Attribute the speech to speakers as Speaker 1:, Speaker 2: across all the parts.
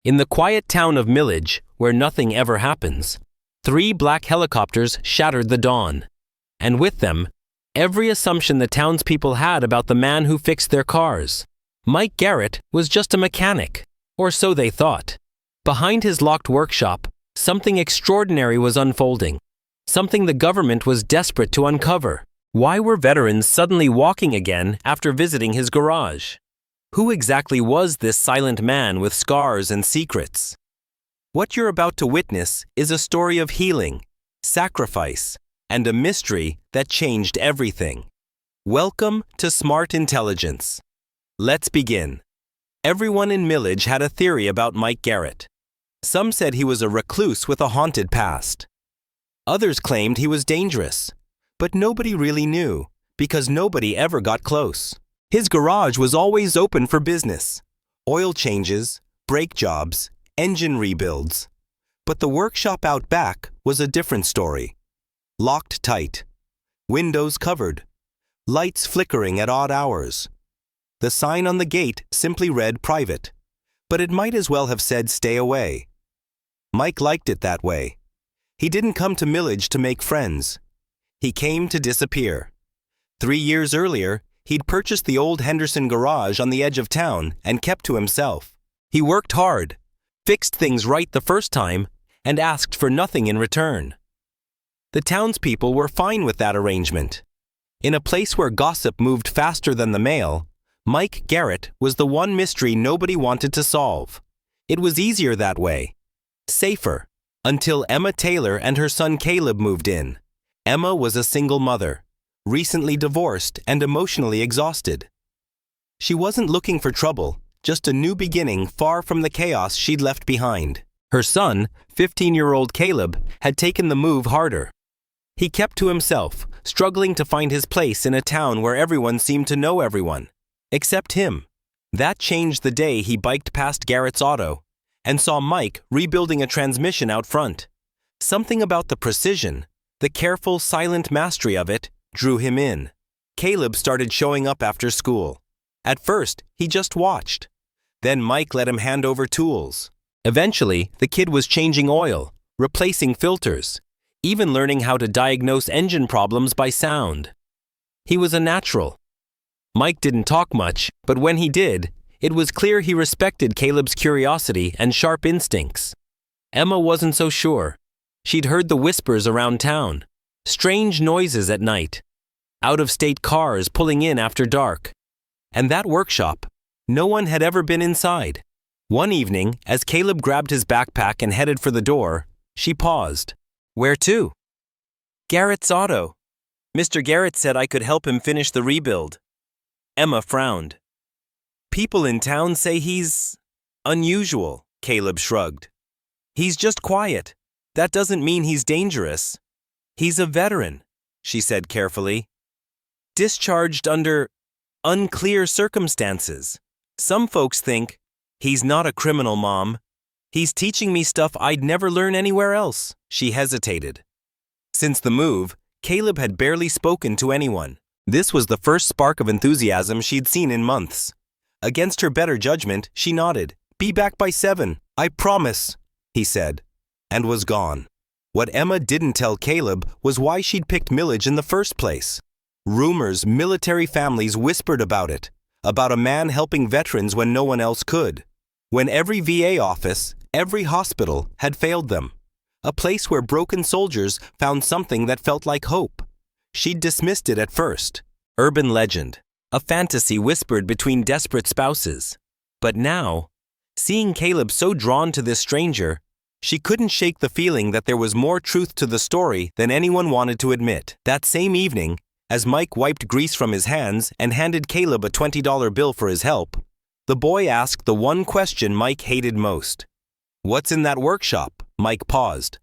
Speaker 1: In the quiet town of Millidge, where nothing ever happens, 3 black helicopters shattered the dawn. And with them, every assumption the townspeople had about the man who fixed their cars. Mike Garrett was just a mechanic, or so they thought. Behind his locked workshop, something extraordinary was unfolding. Something the government was desperate to uncover. Why were veterans suddenly walking again after visiting his garage? Who exactly was this silent man with scars and secrets? What you're about to witness is a story of healing, sacrifice, and a mystery that changed everything. Welcome to Smart Intelligence. Let's begin. Everyone in Millidge had a theory about Mike Garrett. Some said he was a recluse with a haunted past. Others claimed he was dangerous, but nobody really knew because nobody ever got close. His garage was always open for business. Oil changes, brake jobs, engine rebuilds. But the workshop out back was a different story. Locked tight. Windows covered. Lights flickering at odd hours. The sign on the gate simply read private, but it might as well have said stay away. Mike liked it that way. He didn't come to Millidge to make friends. He came to disappear. 3 years earlier, he'd purchased the old Henderson garage on the edge of town and kept to himself. He worked hard, fixed things right the first time, and asked for nothing in return. The townspeople were fine with that arrangement. In a place where gossip moved faster than the mail, Mike Garrett was the one mystery nobody wanted to solve. It was easier that way. Safer. Until Emma Taylor and her son Caleb moved in. Emma was a single mother, recently divorced and emotionally exhausted. She wasn't looking for trouble, just a new beginning far from the chaos she'd left behind. Her son, 15-year-old Caleb, had taken the move harder. He kept to himself, struggling to find his place in a town where everyone seemed to know everyone, except him. That changed the day he biked past Garrett's auto and saw Mike rebuilding a transmission out front. Something about the precision, the careful, silent mastery of it, drew him in. Caleb started showing up after school. At first, he just watched. Then Mike let him hand over tools. Eventually, the kid was changing oil, replacing filters, even learning how to diagnose engine problems by sound. He was a natural. Mike didn't talk much, but when he did, it was clear he respected Caleb's curiosity and sharp instincts. Emma wasn't so sure. She'd heard the whispers around town, strange noises at night, out-of-state cars pulling in after dark. And that workshop, no one had ever been inside. One evening, as Caleb grabbed his backpack and headed for the door, she paused. Where to? Garrett's auto. Mr. Garrett said I could help him finish the rebuild. Emma frowned. People in town say he's unusual, Caleb shrugged. He's just quiet. That doesn't mean he's dangerous. He's a veteran, she said carefully. Discharged under unclear circumstances. Some folks think, he's not a criminal, Mom. He's teaching me stuff I'd never learn anywhere else, she hesitated. Since the move, Caleb had barely spoken to anyone. This was the first spark of enthusiasm she'd seen in months. Against her better judgment, she nodded. Be back by 7, I promise, he said, and was gone. What Emma didn't tell Caleb was why she'd picked Millidge in the first place. Rumors, military families whispered about it, about a man helping veterans when no one else could. When every VA office, every hospital had failed them. A place where broken soldiers found something that felt like hope. She'd dismissed it at first. Urban legend. A fantasy whispered between desperate spouses. But now, seeing Caleb so drawn to this stranger, she couldn't shake the feeling that there was more truth to the story than anyone wanted to admit. That same evening, as Mike wiped grease from his hands and handed Caleb a $20 bill for his help, the boy asked the one question Mike hated most. What's in that workshop? Mike paused.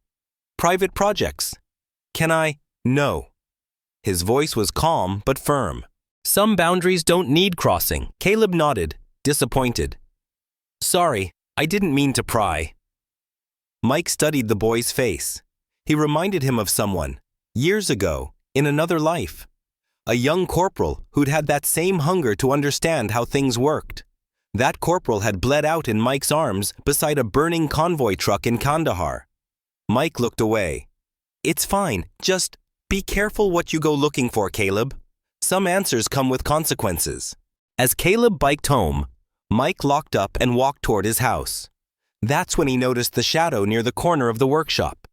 Speaker 1: Private projects. Can I? No. His voice was calm but firm. Some boundaries don't need crossing. Caleb nodded, disappointed. Sorry, I didn't mean to pry. Mike studied the boy's face. He reminded him of someone, years ago, in another life. A young corporal who'd had that same hunger to understand how things worked.
Speaker 2: That corporal had bled out in Mike's arms beside a burning convoy truck in Kandahar. Mike looked away. It's fine, just be careful what you go looking for, Caleb. Some answers come with consequences. As Caleb biked home, Mike locked up and walked toward his house. That's when he noticed the shadow near the corner of the workshop.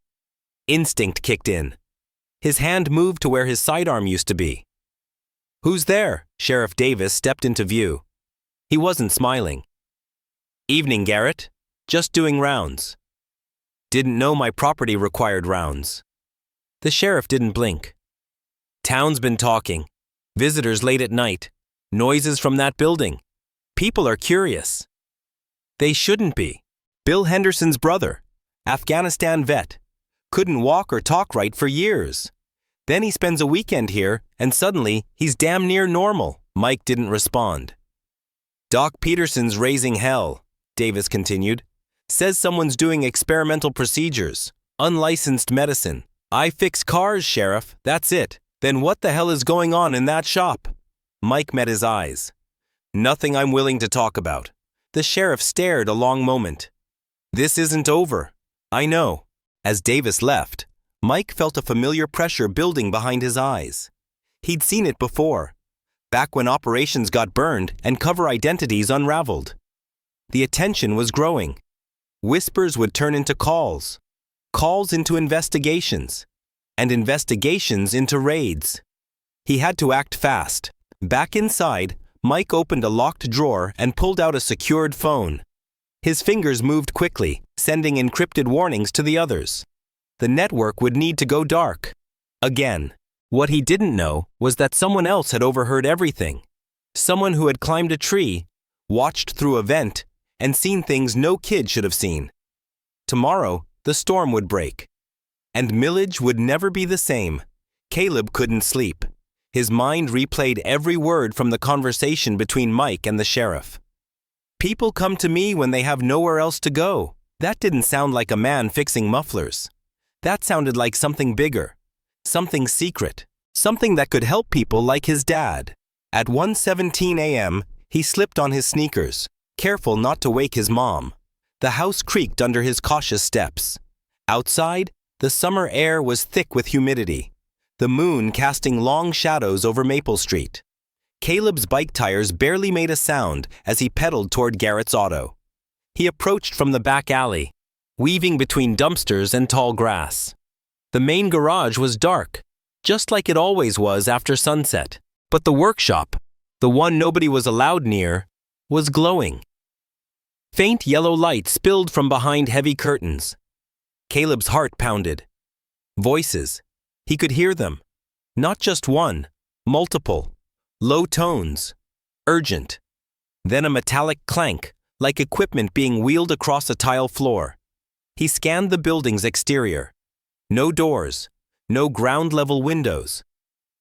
Speaker 2: Instinct kicked in. His hand moved to where his sidearm used to be. "Who's there?" Sheriff Davis stepped into view. He wasn't smiling. "Evening, Garrett. Just doing rounds." "Didn't know my property required rounds." The sheriff didn't blink. "Town's been talking. Visitors late at night. Noises from that building. People are curious." "They shouldn't be. Bill Henderson's brother, Afghanistan vet, couldn't walk or talk right for years. Then he spends a weekend here, and suddenly he's damn near normal." Mike didn't respond. "Doc Peterson's raising hell," Davis continued. "Says someone's doing experimental procedures, unlicensed medicine. I fix cars, Sheriff, that's it. Then what the hell is going on in that shop?" Mike met his eyes. "Nothing I'm willing to talk about." The sheriff stared a long moment. "This isn't over." "I know." As Davis left, Mike felt a familiar pressure building behind his eyes. He'd seen it before, back when operations got burned and cover identities unraveled. The attention was growing. Whispers would turn into calls, calls into investigations, and investigations into raids. He had to act fast. Back inside, Mike opened a locked drawer and pulled out a secured phone. His fingers moved quickly, sending encrypted warnings to the others. The network would need to go dark. Again. What he didn't know was that someone else had overheard everything. Someone who had climbed a tree, watched through a vent, and seen things no kid should have seen. Tomorrow, the storm would break. And Millidge would never be the same. Caleb couldn't sleep. His mind replayed every word from the conversation between Mike and the sheriff. "People come to me when they have nowhere else to go." That didn't sound like a man fixing mufflers. That sounded like something bigger, something secret, something that could help people like his dad. At 1:17 a.m., he slipped on his sneakers, careful not to wake his mom. The house creaked under his cautious steps. Outside, the summer air was thick with humidity, the moon casting long shadows over Maple Street. Caleb's bike tires barely made a sound as he pedaled toward Garrett's auto. He approached from the back alley, weaving between dumpsters and tall grass. The main garage was dark, just like it always was after sunset. But the workshop, the one nobody was allowed near, was glowing. Faint yellow light spilled from behind heavy curtains. Caleb's heart pounded. Voices. He could hear them. Not just one, multiple. Low tones. Urgent. Then a metallic clank, like equipment being wheeled across a tile floor. He scanned the building's exterior. No doors, no ground-level windows.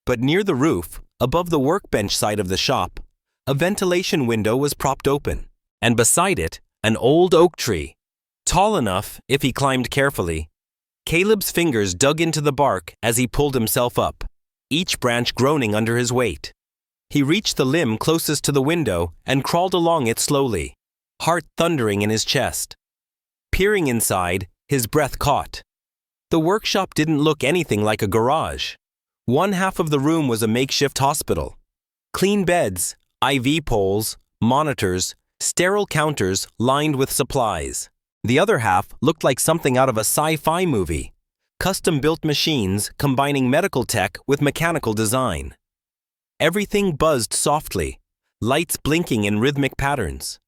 Speaker 2: But near the roof, above the workbench side of the shop, a ventilation window was propped open, and beside it, an old oak tree, tall enough if he climbed carefully. Caleb's fingers dug into the bark as he pulled himself up, each branch groaning under his weight. He reached the limb closest to the window and crawled along it slowly, heart thundering in his chest. Peering inside, his breath caught. The workshop didn't look anything like a garage. One half of the room was a makeshift hospital. Clean beds, IV poles, monitors, sterile counters lined with supplies. The other half looked like something out of a sci-fi movie. Custom-built machines combining medical tech with mechanical design. Everything buzzed softly, lights blinking in rhythmic patterns.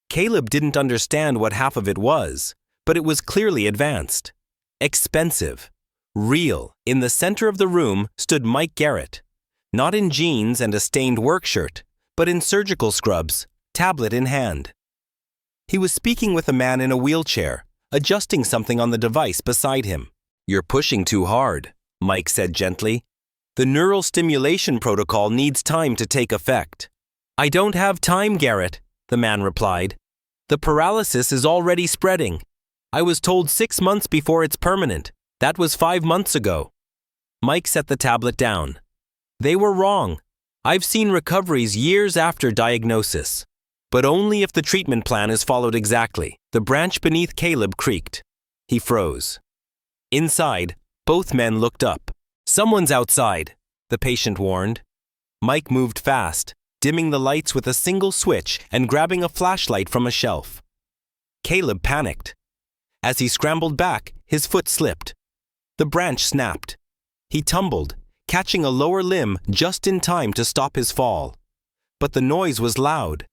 Speaker 2: Caleb didn't understand what half of it was, but it was clearly advanced. Expensive. Real. In the center of the room stood Mike Garrett, not in jeans and a stained work shirt, but in surgical scrubs, tablet in hand. He was speaking with a man in a wheelchair, adjusting something on the device beside him. "You're pushing too hard," Mike said gently. "The neural stimulation protocol needs time to take effect." "I don't have time, Garrett," the man replied. "The paralysis is already spreading. I was told 6 months before it's permanent. That was 5 months ago." Mike set the tablet down. "They were wrong. I've seen recoveries years after diagnosis. but only if the treatment plan is followed exactly. The branch beneath Caleb creaked. He froze. Inside, both men looked up. Someone's outside, the patient warned. Mike moved fast, dimming the lights with a single switch and grabbing a flashlight from a shelf. Caleb panicked. As he scrambled back, his foot slipped. The branch snapped. He tumbled, catching a lower limb just in time to stop his fall. But the noise was loud,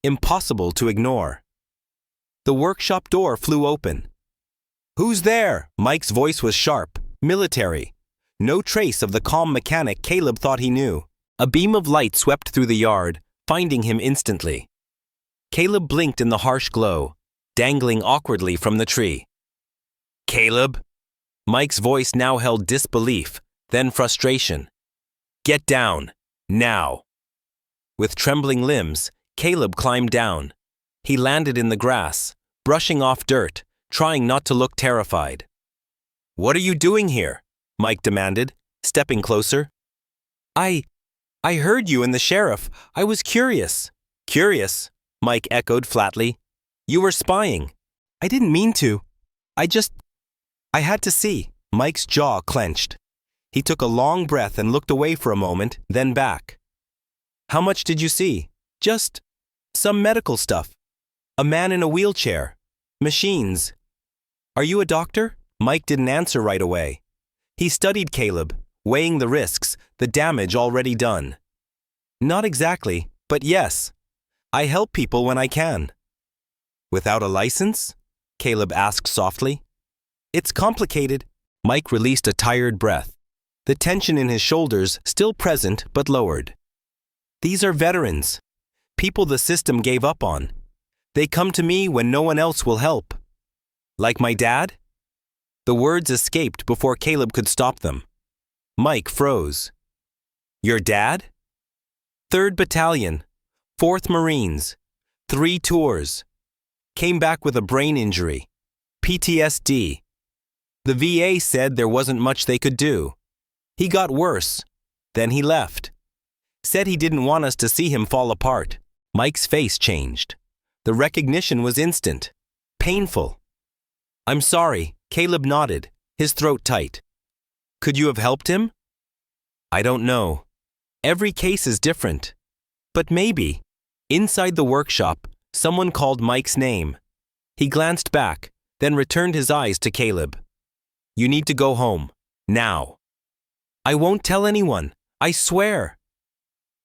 Speaker 2: impossible to ignore. The workshop door flew open. "Who's there?" Mike's voice was sharp, military. No trace of the calm mechanic Caleb thought he knew. A beam of light swept through the yard, finding him instantly. Caleb blinked in the harsh glow, dangling awkwardly from the tree. "Caleb?" Mike's voice now held disbelief, then frustration. "Get down, now." With trembling limbs, Caleb climbed down. He landed in the grass, brushing off dirt, trying not to look terrified. "What are you doing here?" Mike demanded, stepping closer. I heard you and the sheriff. I was curious." "Curious?" Mike echoed flatly. "You were spying." "I didn't mean to. I had to see." Mike's jaw clenched. He took a long breath and looked away for a moment, then back. "How much did you see?" "Just some medical stuff. A man in a wheelchair. Machines." "Are you a doctor?" Mike didn't answer right away. He studied Caleb, weighing the risks, the damage already done. "Not exactly, but yes. I help people when I can." "Without a license?" Caleb asked softly. "It's complicated." Mike released a tired breath, the tension in his shoulders still present but lowered. "These are veterans, people the system gave up on. They come to me when no one else will help." "Like my dad?" The words escaped before Caleb could stop them. Mike froze. "Your dad?" "3rd Battalion, 4th Marines, 3 tours. Came back with a brain injury, PTSD. The VA said there wasn't much they could do. He got worse. Then he left. Said he didn't want us to see him fall apart." Mike's face changed. The recognition was instant. Painful. "I'm sorry," Caleb nodded, his throat tight. "Could you have helped him?" "I don't know. Every case is different. But maybe." Inside the workshop, someone called Mike's name. He glanced back, then returned his eyes to Caleb. "You need to go home. Now." "I won't tell anyone. I swear."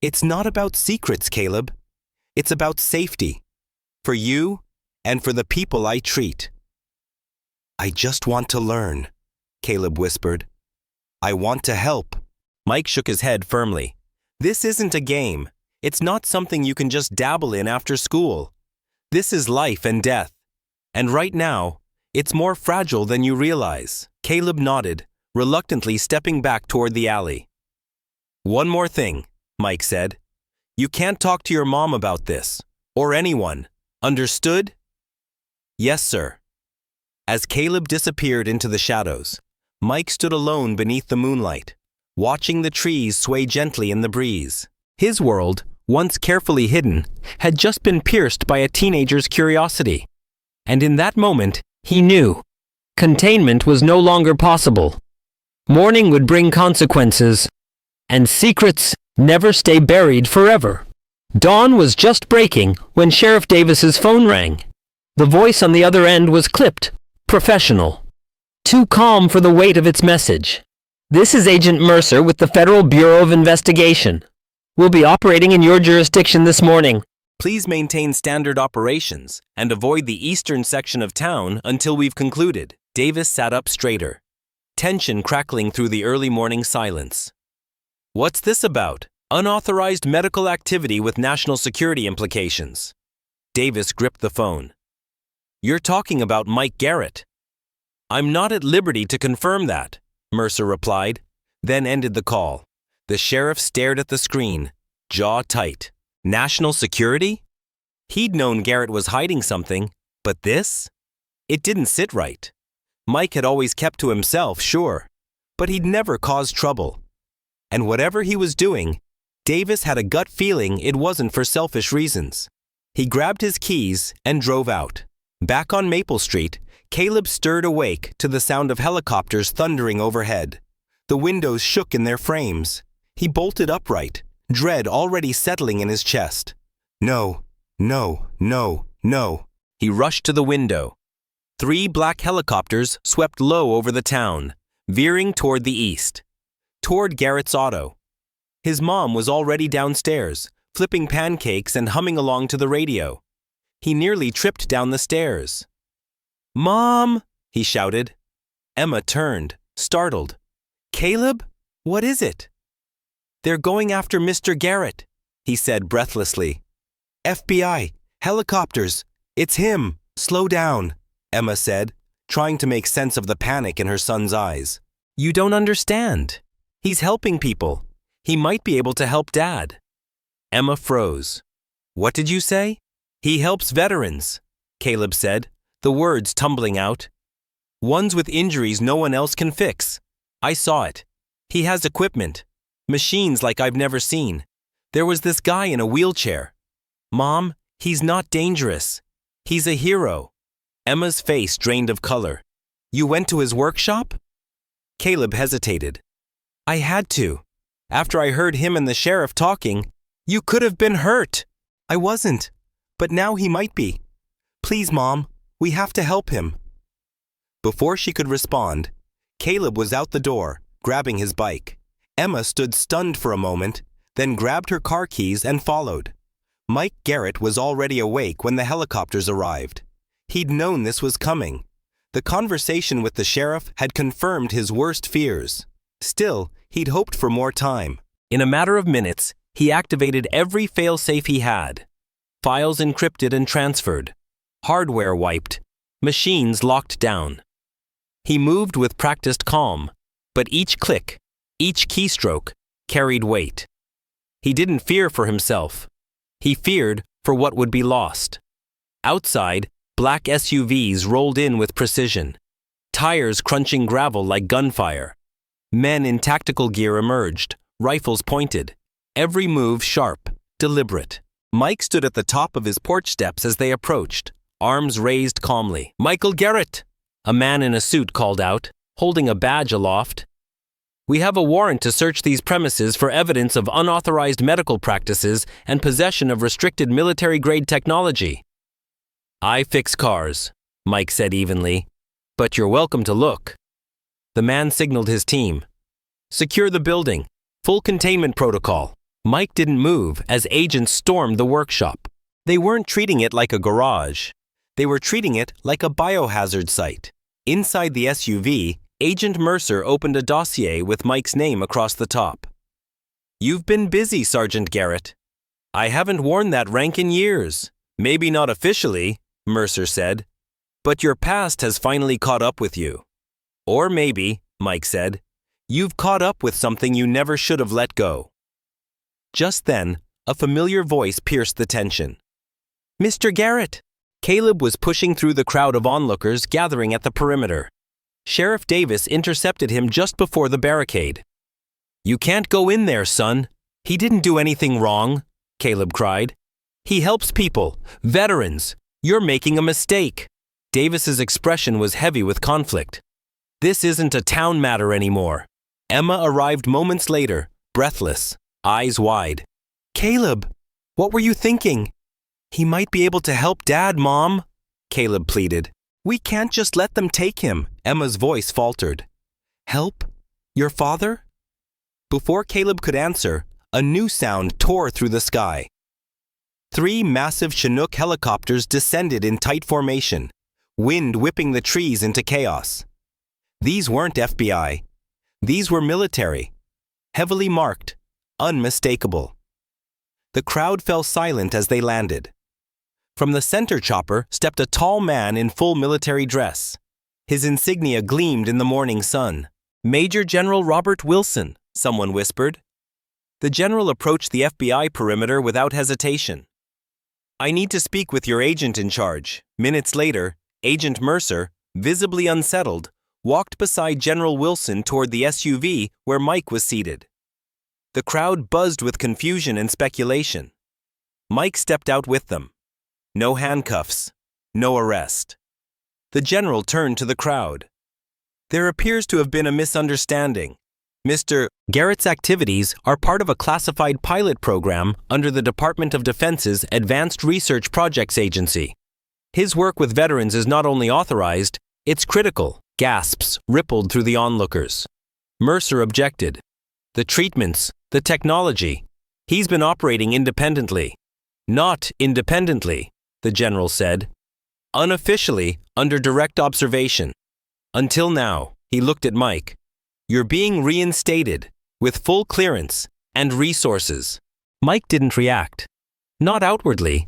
Speaker 2: "It's not about secrets, Caleb. It's about safety. For you and for the people I treat." "I just want to learn," Caleb whispered. "I want to help." Mike shook his head firmly. "This isn't a game. It's not something you can just dabble in after school. This is life and death. And right now, it's more fragile than you realize." Caleb nodded, reluctantly stepping back toward the alley. "One more thing," Mike said. "You can't talk to your mom about this, or anyone. Understood?" "Yes, sir." As Caleb disappeared into the shadows, Mike stood alone beneath the moonlight, watching the trees sway gently in the breeze. His world, once carefully hidden, had just been pierced by a teenager's curiosity. And in that moment, he knew. Containment was no longer possible. Morning would bring consequences, and secrets never stay buried forever. Dawn was just breaking when Sheriff Davis's phone rang. The voice on the other end was clipped, professional. Too calm for the weight of its message. "This is Agent Mercer with the Federal Bureau of Investigation. We'll be operating in your jurisdiction this morning. Please maintain standard operations and avoid the eastern section of town until we've concluded." Davis sat up straighter, tension crackling through the early morning silence. "What's this about? Unauthorized medical activity with national security implications." Davis gripped the phone. "You're talking about Mike Garrett." "I'm not at liberty to confirm that," Mercer replied, then ended the call. The sheriff stared at the screen, jaw tight. National security? He'd known Garrett was hiding something, but this? It didn't sit right. Mike had always kept to himself, sure, but he'd never caused trouble. And whatever he was doing, Davis had a gut feeling it wasn't for selfish reasons. He grabbed his keys and drove out. Back on Maple Street, Caleb stirred awake to the sound of helicopters thundering overhead. The windows shook in their frames. He bolted upright, dread already settling in his chest. No, no, no, no. He rushed to the window. 3 black helicopters swept low over the town, veering toward the east, toward Garrett's auto. His mom was already downstairs, flipping pancakes and humming along to the radio. He nearly tripped down the stairs. "Mom!" he shouted. Emma turned, startled. "Caleb? What is it?" "They're going after Mr. Garrett," he said breathlessly. "FBI, helicopters, it's him, slow down," Emma said, trying to make sense of the panic in her son's eyes. "You don't understand. He's helping people. He might be able to help Dad." Emma froze. "What did you say?" "He helps veterans," Caleb said, the words tumbling out. "Ones with injuries no one else can fix. I saw it. He has equipment, machines like I've never seen. There was this guy in a wheelchair. Mom, he's not dangerous. He's a hero." Emma's face drained of color. "You went to his workshop?" Caleb hesitated. "I had to. After I heard him and the sheriff talking, you could have been hurt." "I wasn't, but now he might be. Please, Mom, we have to help him." Before she could respond, Caleb was out the door, grabbing his bike. Emma stood stunned for a moment, then grabbed her car keys and followed. Mike Garrett was already awake when the helicopters arrived. He'd known this was coming. The conversation with the sheriff had confirmed his worst fears. Still, he'd hoped for more time. In a matter of minutes, he activated every failsafe he had. Files encrypted and transferred. Hardware wiped. Machines locked down. He moved with practiced calm, but each click, each keystroke, carried weight. He didn't fear for himself. He feared for what would be lost. Outside, black SUVs rolled in with precision, tires crunching gravel like gunfire. Men in tactical gear emerged, rifles pointed, every move sharp, deliberate. Mike stood at the top of his porch steps as they approached, arms raised calmly. "Michael Garrett!" a man in a suit called out, holding a badge aloft. "We have a warrant to search these premises for evidence of unauthorized medical practices and possession of restricted military-grade technology." "I fix cars," Mike said evenly, "but you're welcome to look." The man signaled his team. "Secure the building. Full containment protocol." Mike didn't move as agents stormed the workshop. They weren't treating it like a garage. They were treating it like a biohazard site. Inside the SUV, Agent Mercer opened a dossier with Mike's name across the top. "You've been busy, Sergeant Garrett." "I haven't worn that rank in years." "Maybe not officially," Mercer said, "but your past has finally caught up with you." "Or maybe," Mike said, "you've caught up with something you never should have let go." Just then, a familiar voice pierced the tension. "Mr. Garrett!" Caleb was pushing through the crowd of onlookers gathering at the perimeter. Sheriff Davis intercepted him just before the barricade. "You can't go in there, son. He didn't do anything wrong," Caleb cried. "He helps people, veterans. You're making a mistake." Davis's expression was heavy with conflict. "This isn't a town matter anymore." Emma arrived moments later, breathless, eyes wide. "Caleb, what were you thinking?" "He might be able to help Dad, Mom," Caleb pleaded. "We can't just let them take him," Emma's voice faltered. "Help? Your father?" Before Caleb could answer, a new sound tore through the sky. 3 massive Chinook helicopters descended in tight formation, wind whipping the trees into chaos. These weren't FBI. These were military, heavily marked, unmistakable. The crowd fell silent as they landed. From the center chopper stepped a tall man in full military dress. His insignia gleamed in the morning sun. "Major General Robert Wilson," someone whispered. The general approached the FBI perimeter without hesitation. "I need to speak with your agent in charge." Minutes later, Agent Mercer, visibly unsettled, walked beside General Wilson toward the SUV where Mike was seated. The crowd buzzed with confusion and speculation. Mike stepped out with them. No handcuffs. No arrest. The general turned to the crowd. There appears to have been a misunderstanding. Mr. Garrett's activities are part of a classified pilot program under the Department of Defense's Advanced Research Projects Agency. His work with veterans is not only authorized, it's critical. Gasps rippled through the onlookers. Mercer objected. The treatments, the technology. He's been operating independently. Not independently, the general said. Unofficially, under direct observation. Until now, he looked at Mike. You're being reinstated, with full clearance and resources. Mike didn't react. Not outwardly,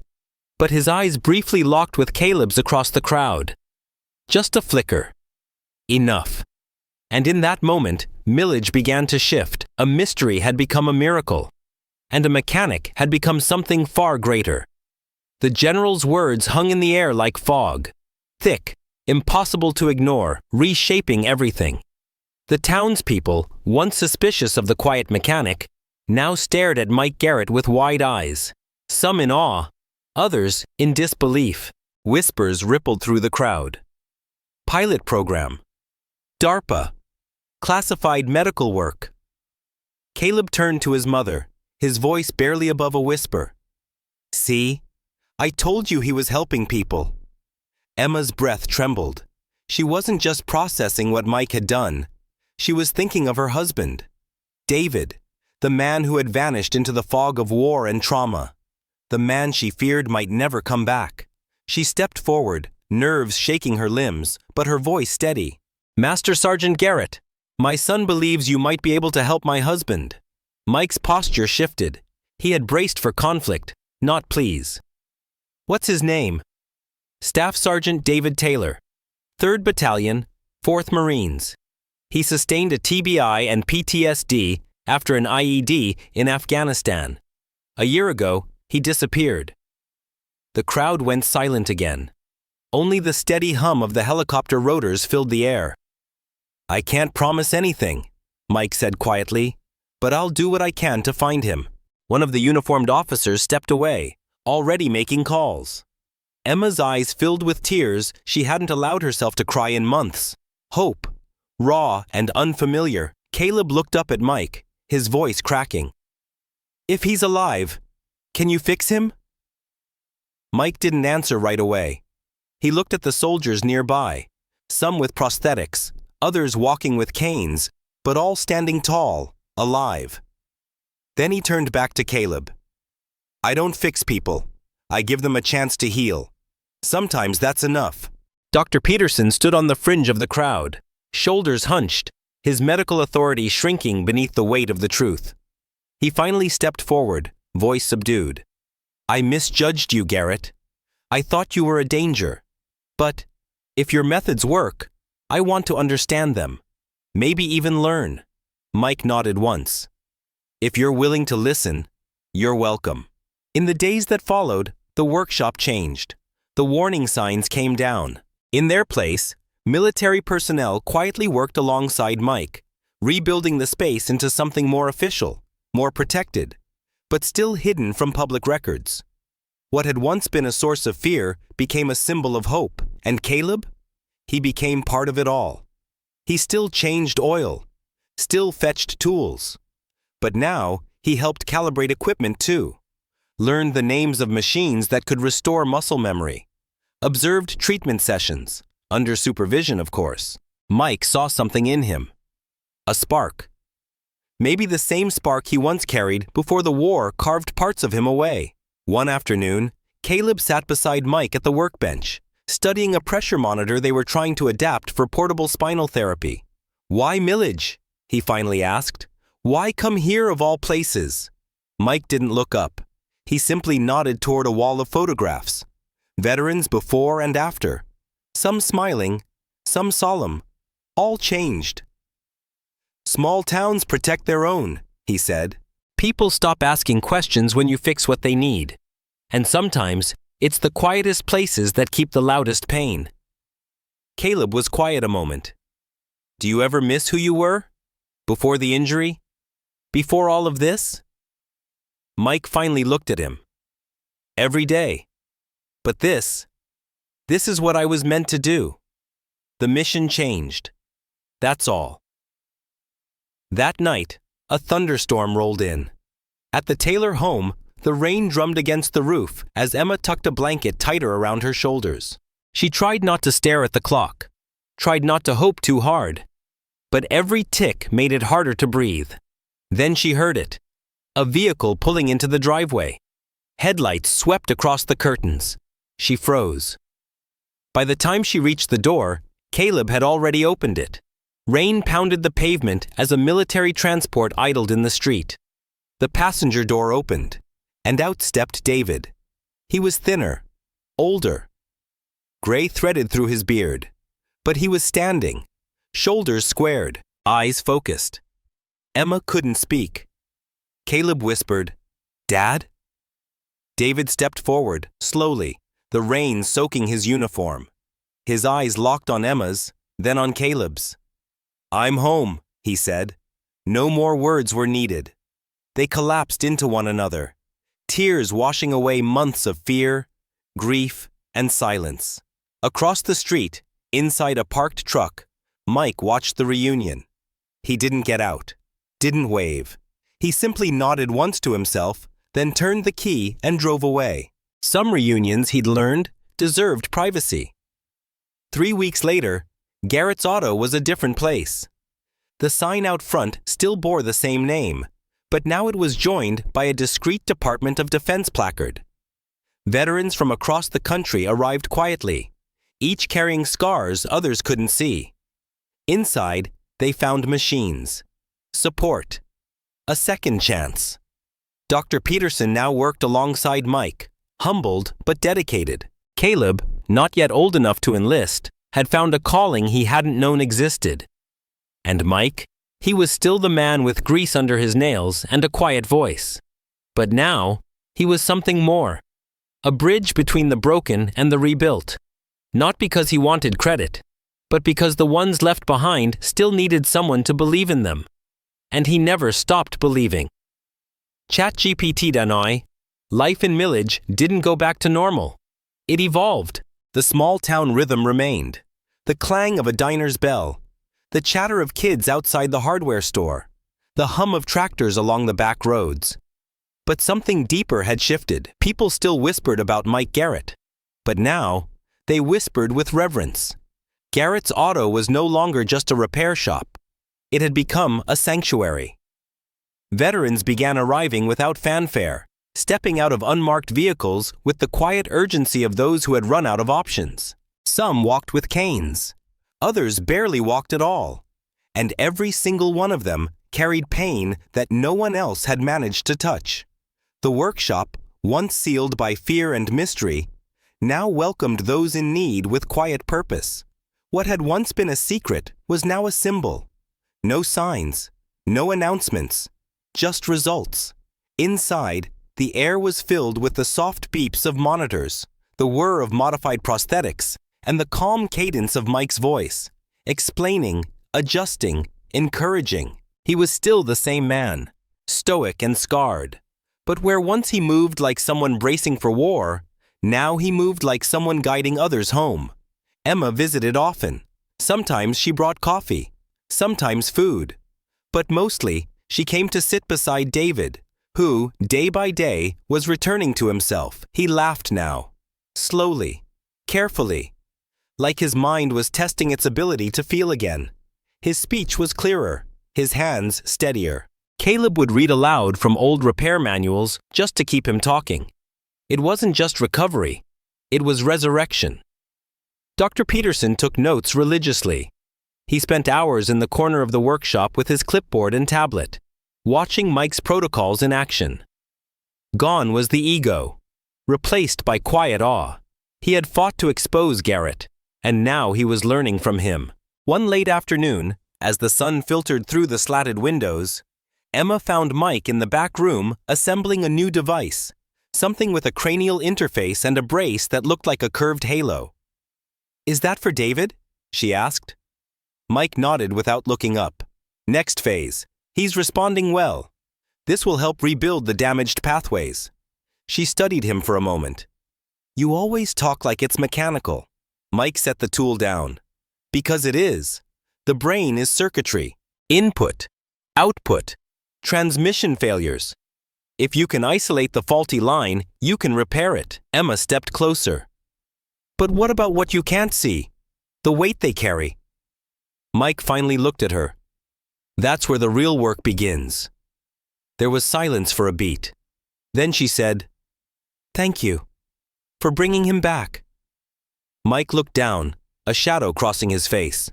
Speaker 2: but his eyes briefly locked with Caleb's across the crowd. Just a flicker. Enough. And in that moment, Millidge began to shift. A mystery had become a miracle. And a mechanic had become something far greater. The general's words hung in the air like fog. Thick, impossible to ignore, reshaping everything. The townspeople, once suspicious of the quiet mechanic, now stared at Mike Garrett with wide eyes. Some in awe, others in disbelief. Whispers rippled through the crowd. Pilot program. DARPA. Classified medical work. Caleb turned to his mother, his voice barely above a whisper. See? I told you he was helping people. Emma's breath trembled. She wasn't just processing what Mike had done. She was thinking of her husband, David, the man who had vanished into the fog of war and trauma. The man she feared might never come back. She stepped forward, nerves shaking her limbs, but her voice steady. Master Sergeant Garrett, my son believes you might be able to help my husband. Mike's posture shifted. He had braced for conflict, not pleas. What's his name? Staff Sergeant David Taylor, 3rd Battalion, 4th Marines. He sustained a TBI and PTSD after an IED in Afghanistan. A year ago, he disappeared. The crowd went silent again. Only the steady hum of the helicopter rotors filled the air. I can't promise anything, Mike said quietly, but I'll do what I can to find him. One of the uniformed officers stepped away, already making calls. Emma's eyes filled with tears she hadn't allowed herself to cry in months. Hope. Raw and unfamiliar, Caleb looked up at Mike, his voice cracking. If he's alive, can you fix him? Mike didn't answer right away. He looked at the soldiers nearby, some with prosthetics, others walking with canes, but all standing tall, alive. Then he turned back to Caleb. I don't fix people. I give them a chance to heal. Sometimes that's enough. Dr. Peterson stood on the fringe of the crowd, shoulders hunched, his medical authority shrinking beneath the weight of the truth. He finally stepped forward, voice subdued. I misjudged you, Garrett. I thought you were a danger. But, if your methods work, I want to understand them. Maybe even learn. Mike nodded once. If you're willing to listen, you're welcome. In the days that followed, the workshop changed. The warning signs came down. In their place, military personnel quietly worked alongside Mike, rebuilding the space into something more official, more protected, but still hidden from public records. What had once been a source of fear became a symbol of hope, and Caleb? He became part of it all. He still changed oil, still fetched tools, but now he helped calibrate equipment too, learned the names of machines that could restore muscle memory, observed treatment sessions, under supervision, of course. Mike saw something in him. A spark. Maybe the same spark he once carried before the war carved parts of him away. One afternoon, Caleb sat beside Mike at the workbench, studying a pressure monitor they were trying to adapt for portable spinal therapy. Why Millidge? He finally asked. Why come here of all places? Mike didn't look up. He simply nodded toward a wall of photographs. Veterans before and after. Some smiling, some solemn, all changed. Small towns protect their own, he said. People stop asking questions when you fix what they need. And sometimes, it's the quietest places that keep the loudest pain. Caleb was quiet a moment. Do you ever miss who you were? Before the injury? Before all of this? Mike finally looked at him. Every day. But this is what I was meant to do. The mission changed. That's all. That night, a thunderstorm rolled in. At the Taylor home, the rain drummed against the roof as Emma tucked a blanket tighter around her shoulders. She tried not to stare at the clock, tried not to hope too hard. But every tick made it harder to breathe. Then she heard it. A vehicle pulling into the driveway. Headlights swept across the curtains. She froze. By the time she reached the door, Caleb had already opened it. Rain pounded the pavement as a military transport idled in the street. The passenger door opened, and out stepped David. He was thinner, older. Gray threaded through his beard, but he was standing, shoulders squared, eyes focused. Emma couldn't speak. Caleb whispered, "Dad?" David stepped forward, slowly, the rain soaking his uniform. His eyes locked on Emma's, then on Caleb's. "I'm home," he said. No more words were needed. They collapsed into one another, tears washing away months of fear, grief, and silence. Across the street, inside a parked truck, Mike watched the reunion. He didn't get out, didn't wave. He simply nodded once to himself, then turned the key and drove away. Some reunions, he'd learned, deserved privacy. 3 weeks later, Garrett's auto was a different place. The sign out front still bore the same name, but now it was joined by a discreet Department of Defense placard. Veterans from across the country arrived quietly, each carrying scars others couldn't see. Inside, they found machines, support, a second chance. Dr. Peterson now worked alongside Mike, humbled but dedicated. Caleb, not yet old enough to enlist, had found a calling he hadn't known existed. And Mike? He was still the man with grease under his nails and a quiet voice. But now, he was something more. A bridge between the broken and the rebuilt. Not because he wanted credit, but because the ones left behind still needed someone to believe in them. And he never stopped believing. ChatGPT Danoi, life in Millidge didn't go back to normal. It evolved. The small town rhythm remained. The clang of a diner's bell. The chatter of kids outside the hardware store. The hum of tractors along the back roads. But something deeper had shifted. People still whispered about Mike Garrett. But now, they whispered with reverence. Garrett's auto was no longer just a repair shop. It had become a sanctuary. Veterans began arriving without fanfare, stepping out of unmarked vehicles with the quiet urgency of those who had run out of options. Some walked with canes. Others barely walked at all. And every single one of them carried pain that no one else had managed to touch. The workshop, once sealed by fear and mystery, now welcomed those in need with quiet purpose. What had once been a secret was now a symbol. No signs, no announcements, just results. Inside, the air was filled with the soft beeps of monitors, the whir of modified prosthetics, and the calm cadence of Mike's voice, explaining, adjusting, encouraging. He was still the same man, stoic and scarred. But where once he moved like someone bracing for war, now he moved like someone guiding others home. Emma visited often. Sometimes she brought coffee, sometimes food. But mostly, she came to sit beside David, who, day by day, was returning to himself. He laughed now, slowly, carefully, like his mind was testing its ability to feel again. His speech was clearer, his hands steadier. Caleb would read aloud from old repair manuals just to keep him talking. It wasn't just recovery, it was resurrection. Dr. Peterson took notes religiously. He spent hours in the corner of the workshop with his clipboard and tablet, watching Mike's protocols in action. Gone was the ego, replaced by quiet awe. He had fought to expose Garrett, and now he was learning from him. One late afternoon, as the sun filtered through the slatted windows, Emma found Mike in the back room assembling a new device, something with a cranial interface and a brace that looked like a curved halo. "Is that for David?" she asked. Mike nodded without looking up. "Next phase. He's responding well. This will help rebuild the damaged pathways." She studied him for a moment. You always talk like it's mechanical. Mike set the tool down. Because it is. The brain is circuitry, input, output, transmission failures. If you can isolate the faulty line, you can repair it. Emma stepped closer. But what about what you can't see? The weight they carry. Mike finally looked at her. That's where the real work begins. There was silence for a beat. Then she said, "Thank you for bringing him back." Mike looked down, a shadow crossing his face.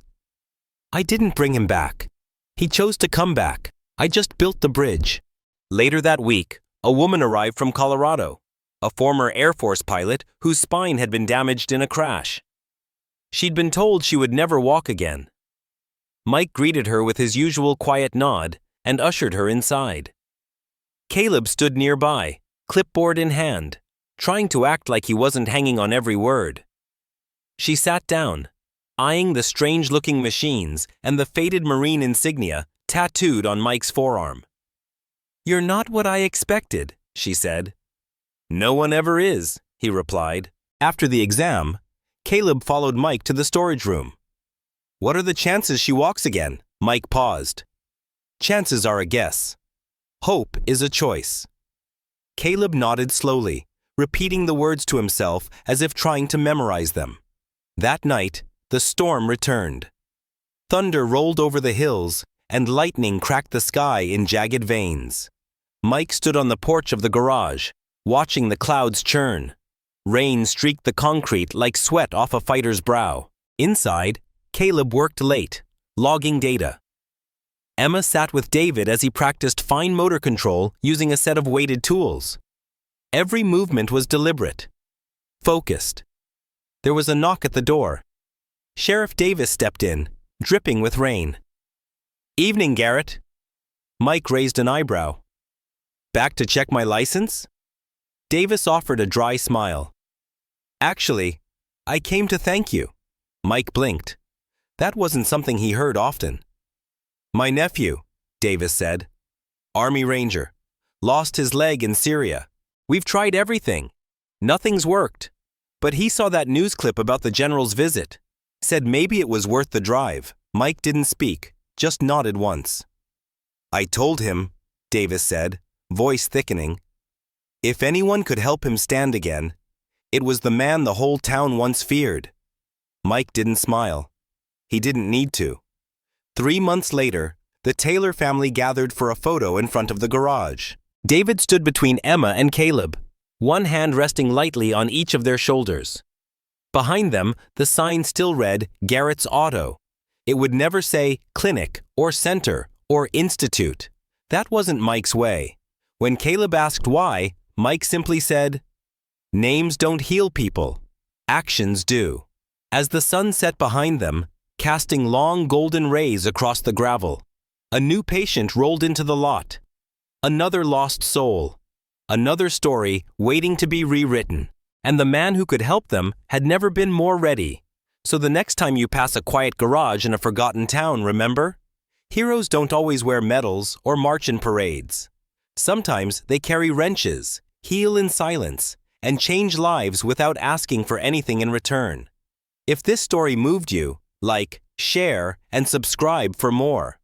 Speaker 2: "I didn't bring him back. He chose to come back. I just built the bridge." Later that week, a woman arrived from Colorado, a former Air Force pilot whose spine had been damaged in a crash. She'd been told she would never walk again. Mike greeted her with his usual quiet nod and ushered her inside. Caleb stood nearby, clipboard in hand, trying to act like he wasn't hanging on every word. She sat down, eyeing the strange-looking machines and the faded Marine insignia tattooed on Mike's forearm. "You're not what I expected," she said. "No one ever is," he replied. After the exam, Caleb followed Mike to the storage room. "What are the chances she walks again?" Mike paused. "Chances are a guess. Hope is a choice." Caleb nodded slowly, repeating the words to himself as if trying to memorize them. That night, the storm returned. Thunder rolled over the hills, and lightning cracked the sky in jagged veins. Mike stood on the porch of the garage, watching the clouds churn. Rain streaked the concrete like sweat off a fighter's brow. Inside, Caleb worked late, logging data. Emma sat with David as he practiced fine motor control using a set of weighted tools. Every movement was deliberate, focused. There was a knock at the door. Sheriff Davis stepped in, dripping with rain. "Evening, Garrett." Mike raised an eyebrow. "Back to check my license?" Davis offered a dry smile. "Actually, I came to thank you." Mike blinked. That wasn't something he heard often. "My nephew," Davis said. "Army Ranger. Lost his leg in Syria. We've tried everything. Nothing's worked. But he saw that news clip about the general's visit. Said maybe it was worth the drive." Mike didn't speak, just nodded once. "I told him," Davis said, voice thickening. "If anyone could help him stand again, it was the man the whole town once feared." Mike didn't smile. He didn't need to. 3 months later, the Taylor family gathered for a photo in front of the garage. David stood between Emma and Caleb, one hand resting lightly on each of their shoulders. Behind them, the sign still read Garrett's Auto. It would never say clinic or center or institute. That wasn't Mike's way. When Caleb asked why, Mike simply said, "Names don't heal people. Actions do." As the sun set behind them, casting long golden rays across the gravel, a new patient rolled into the lot. Another lost soul. Another story waiting to be rewritten. And the man who could help them had never been more ready. So the next time you pass a quiet garage in a forgotten town, remember? Heroes don't always wear medals or march in parades. Sometimes they carry wrenches, heal in silence, and change lives without asking for anything in return. If this story moved you, like, share, and subscribe for more.